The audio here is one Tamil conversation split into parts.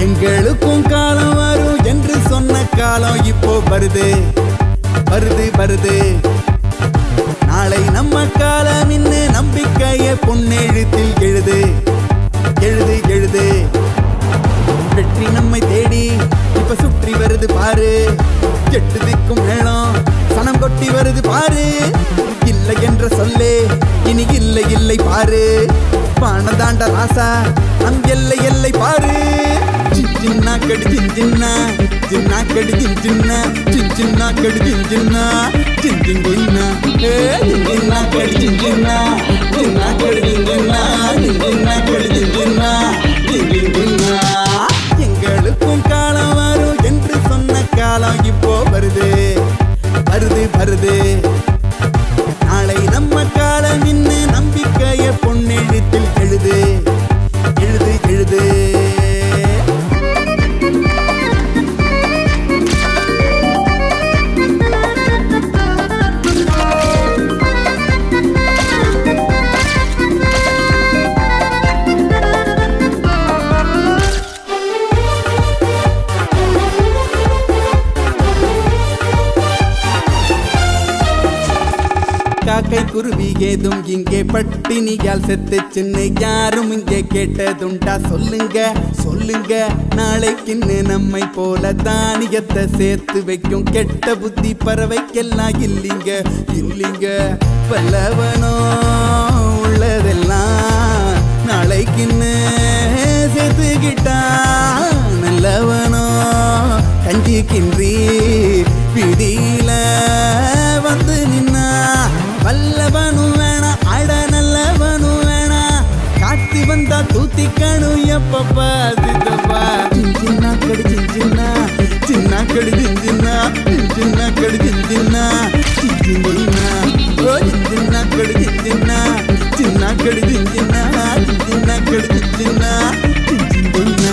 எங்களுக்கும் காலம் வரும் என்று சொன்ன காலம் இப்போ வருது வருது வருது. நாளை நம்ம காலம் இன்னு நம்பிக்கைய பொன்னெழுத்தில் எழுது எழுது எழுது. வெற்றி நம்மை தேடி இப்ப சுற்றி வருது பாரு. எட்டு திக்கும் மேளம் சனம் கொட்டி வருது பாரு. இல்லை என்ற சொல்லே இனி இல்லை இல்லை பாரு. பானதாண்ட ராசா நம் எல்லை எல்லை பாரு. சின்ன கடி சின்ன சின்ன கடி சின்ன சின்ன கடி சின்ன சின்ன சின்ன கடி சின்ன சின்ன கடி சின்ன சின்ன கடி சின்ன சின்ன. எங்களுக்கும் காலம் வரும் என்று சொன்ன காலம் இப்போ வருது வருது வருது. நாளை நம்ம காலம் இன்னு நம்பிக்கைய பொன்னெழுத்தில் எழுது எழுது எழுது. காக்கை குருவி ஏதும் இங்கே பட்டினியால் செத்து சின்ன யாரும் இங்கே கேட்டதுண்டா சொல்லுங்க சொல்லுங்க. நாளைக்குன்னு நம்மை போல தானியத்தை சேர்த்து வைக்கும் கெட்ட புத்தி பறவைக்கெல்லாம் இல்லைங்க இல்லைங்க. பல்லவனோ உள்ளதெல்லாம் நாளைக்குன்னு சேர்த்துக்கிட்டா நல்லவனோ கஞ்சிக்கின்றி பிடியில வந்து நின்னா. வல்லவனும் வேணா அட நல்லவனும் வேணா. காத்தி வந்தா தூத்திக்கணும் எப்பப்பா சித்தப்பா. சின்ன கடி சின்ன சின்ன கடி சின்ன சின்ன கடி சின்ன சின்ன ஓ சின்ன கடி சின்ன சின்ன கடி சின்ன சின்ன கடி சின்ன சின்ன.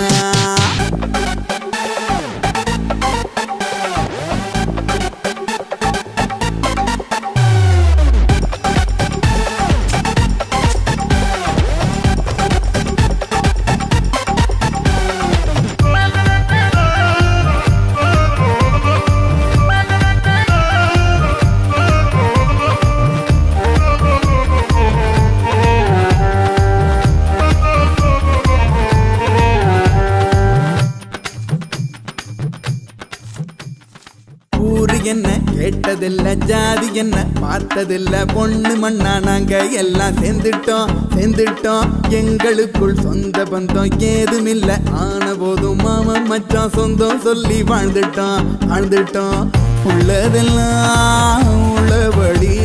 என்ன கேட்டதில்ல ஜாதி என்ன பார்த்ததில்ல. பொண்ணு மண்ணா நாங்க எல்லாம் சேர்ந்துட்டோம் சேர்ந்துட்டோம். எங்களுக்குள் சொந்த பந்தம் ஏதுமில்ல. ஆன போதும் மாமன் மச்சான் சொந்தம் சொல்லி வாழ்ந்துட்டோம் வாழ்ந்துட்டோம். உள்ளதெல்லாம் உள்ளபடி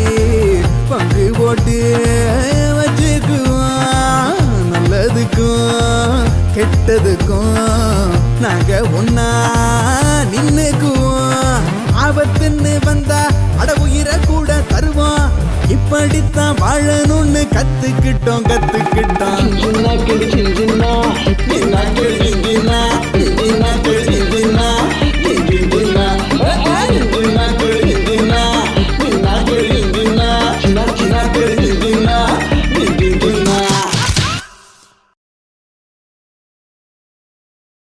பங்கு போட்டு வச்சுக்குவோம். நல்லதுக்கும் கெட்டதுக்கும் நாங்க ஒன்னா நின்னுக்குவோம். ஆபத்துன்னு வந்தா அட உயிரை கூட தருவோம். இப்படித்தான் வாழணும்னு கத்துக்கிட்டோம் கத்துக்கிட்டோம்.